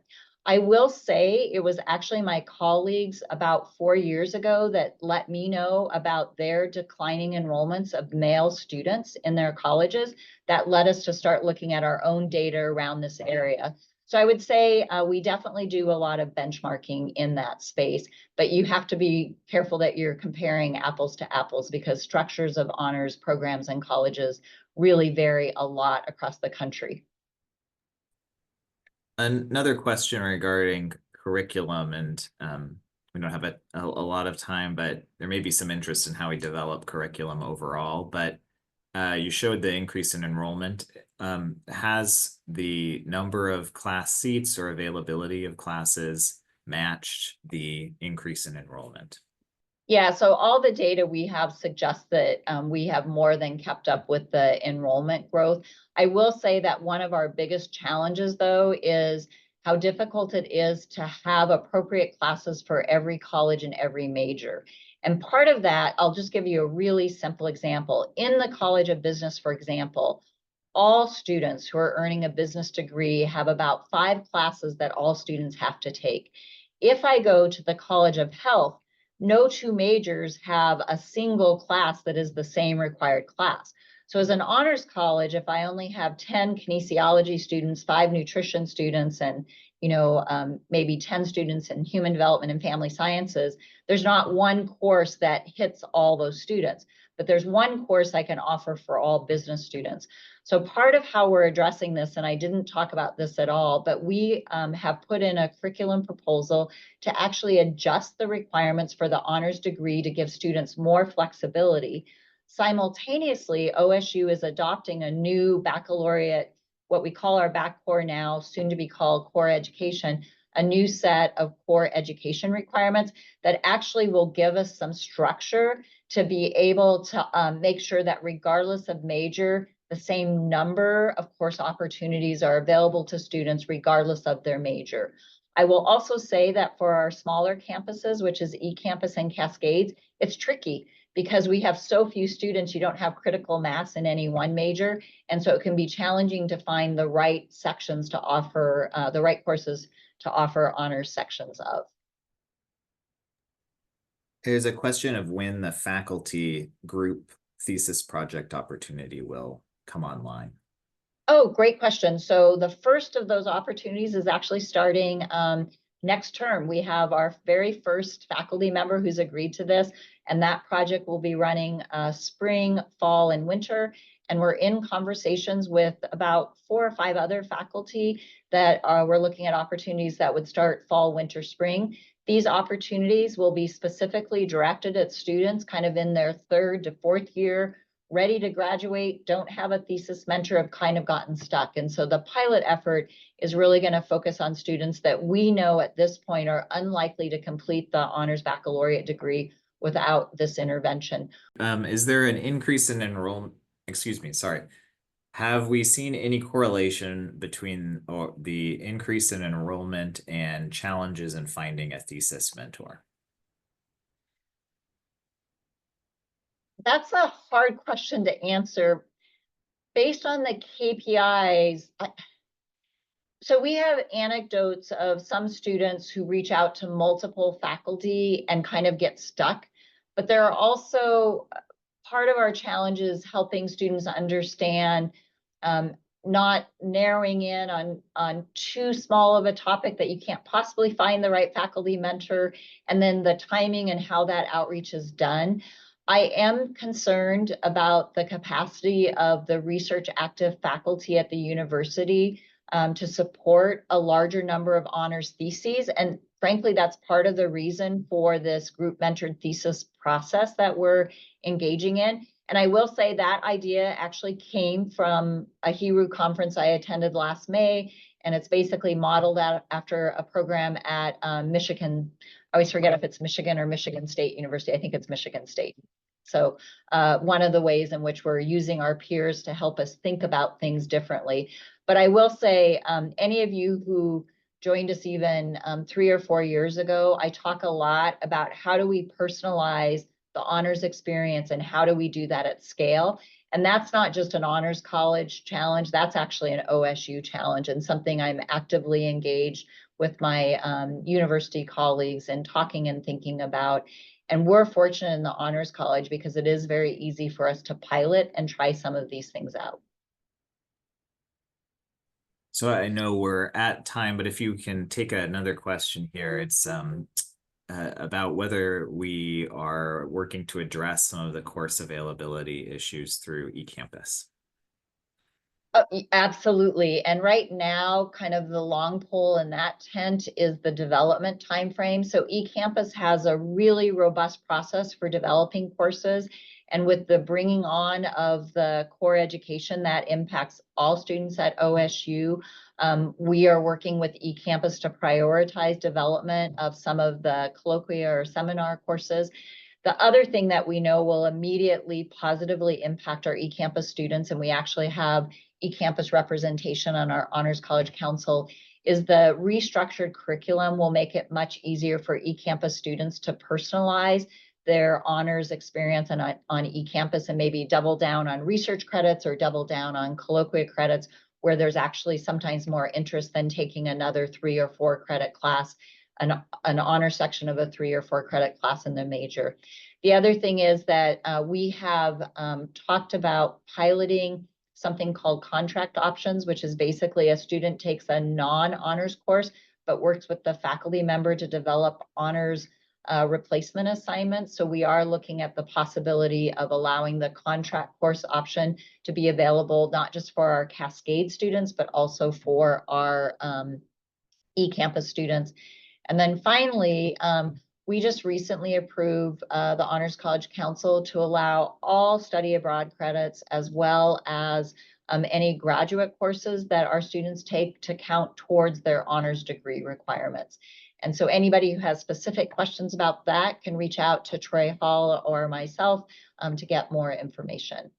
I will say it was actually my colleagues about 4 years ago that let me know about their declining enrollments of male students in their colleges that led us to start looking at our own data around this area. So I would say we definitely do a lot of benchmarking in that space, but you have to be careful that you're comparing apples to apples because structures of honors programs and colleges really vary a lot across the country. Another question regarding curriculum, and we don't have a lot of time, but there may be some interest in how we develop curriculum overall. But you showed the increase in enrollment. Has the number of class seats or availability of classes matched the increase in enrollment? Yeah, so all the data we have suggests that we have more than kept up with the enrollment growth. I will say that one of our biggest challenges, though, is how difficult it is to have appropriate classes for every college and every major. And part of that, I'll just give you a really simple example. In the College of Business, for example, all students who are earning a business degree have about 5 classes that all students have to take. If I go to the College of Health, no 2 majors have a single class that is the same required class. So as an honors college, if I only have 10 kinesiology students, 5 nutrition students, and maybe 10 students in human development and family sciences, there's not one course that hits all those students, but there's one course I can offer for all business students. So part of how we're addressing this, and I didn't talk about this at all, but we have put in a curriculum proposal to actually adjust the requirements for the honors degree to give students more flexibility. Simultaneously, OSU is adopting a new baccalaureate, what we call our bac core now, soon to be called core education, a new set of core education requirements that actually will give us some structure to be able to make sure that regardless of major, the same number of course opportunities are available to students regardless of their major. I will also say that for our smaller campuses, which is eCampus and Cascades, it's tricky because we have so few students, you don't have critical mass in any one major. And so it can be challenging to find the right sections to offer, the right courses to offer honors sections of. There's a question of when the faculty group thesis project opportunity will come online. Oh, great question. So the first of those opportunities is actually starting next term. We have our very first faculty member who's agreed to this, and that project will be running spring, fall, and winter. And we're in conversations with about 4 or 5 other faculty that we're looking at opportunities that would start fall, winter, spring. These opportunities will be specifically directed at students kind of in their 3rd to 4th year, ready to graduate, don't have a thesis mentor, have kind of gotten stuck. And so the pilot effort is really going to focus on students that we know at this point are unlikely to complete the honors baccalaureate degree without this intervention. Is there an increase in enrollment? Excuse me, sorry. Have we seen any correlation between the increase in enrollment and challenges in finding a thesis mentor? That's a hard question to answer. Based on the KPIs, so we have anecdotes of some students who reach out to multiple faculty and kind of get stuck, but there are also part of our challenges helping students understand not narrowing in on too small of a topic that you can't possibly find the right faculty mentor, and then the timing and how that outreach is done. I am concerned about the capacity of the research active faculty at the university to support a larger number of honors theses. And frankly, that's part of the reason for this group mentored thesis process that we're engaging in. And I will say that idea actually came from a HERU conference I attended last May, and it's basically modeled after a program at Michigan. I always forget if it's Michigan or Michigan State University. I think it's Michigan State. So one of the ways in which we're using our peers to help us think about things differently. But I will say, any of you who joined us even 3 or 4 years ago, I talk a lot about how do we personalize the honors experience and how do we do that at scale. And that's not just an honors college challenge, that's actually an OSU challenge and something I'm actively engaged with my university colleagues and talking and thinking about. And we're fortunate in the honors college because it is very easy for us to pilot and try some of these things out. So I know we're at time, but if you can take another question here, it's about whether we are working to address some of the course availability issues through eCampus. Absolutely. And right now, kind of the long pole in that tent is the development timeframe. So eCampus has a really robust process for developing courses. And with the bringing on of the core education that impacts all students at OSU, we are working with eCampus to prioritize development of some of the colloquia or seminar courses. The other thing that we know will immediately positively impact our eCampus students, and we actually have eCampus representation on our Honors College Council, is the restructured curriculum will make it much easier for eCampus students to personalize their honors experience on eCampus and maybe double down on research credits or double down on colloquia credits where there's actually sometimes more interest than taking another 3 or 4 credit class, an honor section of a 3 or 4 credit class in the major. The other thing is that we have talked about piloting something called contract options, which is basically a student takes a non-honors course, but works with the faculty member to develop honors replacement assignments. So we are looking at the possibility of allowing the contract course option to be available, not just for our Cascade students, but also for our eCampus students. And then finally, we just recently approved the Honors College Council to allow all study abroad credits as well as any graduate courses that our students take to count towards their honors degree requirements. And so anybody who has specific questions about that can reach out to Troy Hall or myself to get more information.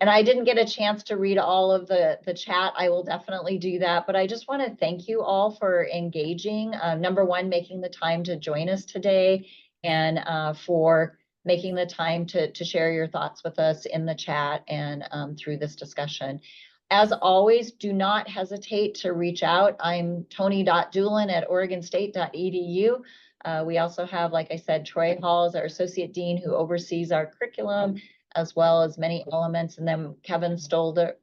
And I didn't get a chance to read all of the chat. I will definitely do that. But I just want to thank you all for engaging. Number one, making the time to join us today, and for making the time to share your thoughts with us in the chat and through this discussion. As always, do not hesitate to reach out. I'm tony.doolin@oregonstate.edu. We also have, like I said, Troy Hall is our Associate Dean who oversees our curriculum, as well as many elements. And then Kevin Stoller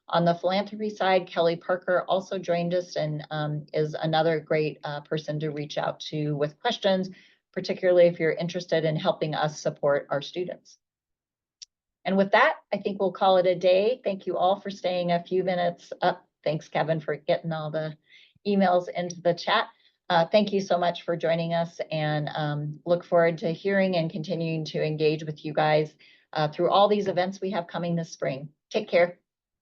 on the philanthropy side. Kelly Parker also joined us and is another great person to reach out to with questions, particularly if you're interested in helping us support our students. And with that, I think we'll call it a day. Thank you all for staying a few minutes up. Thanks, Kevin, for getting all the emails into the chat. Thank you so much for joining us, and look forward to hearing and continuing to engage with you guys through all these events we have coming this spring. Take care.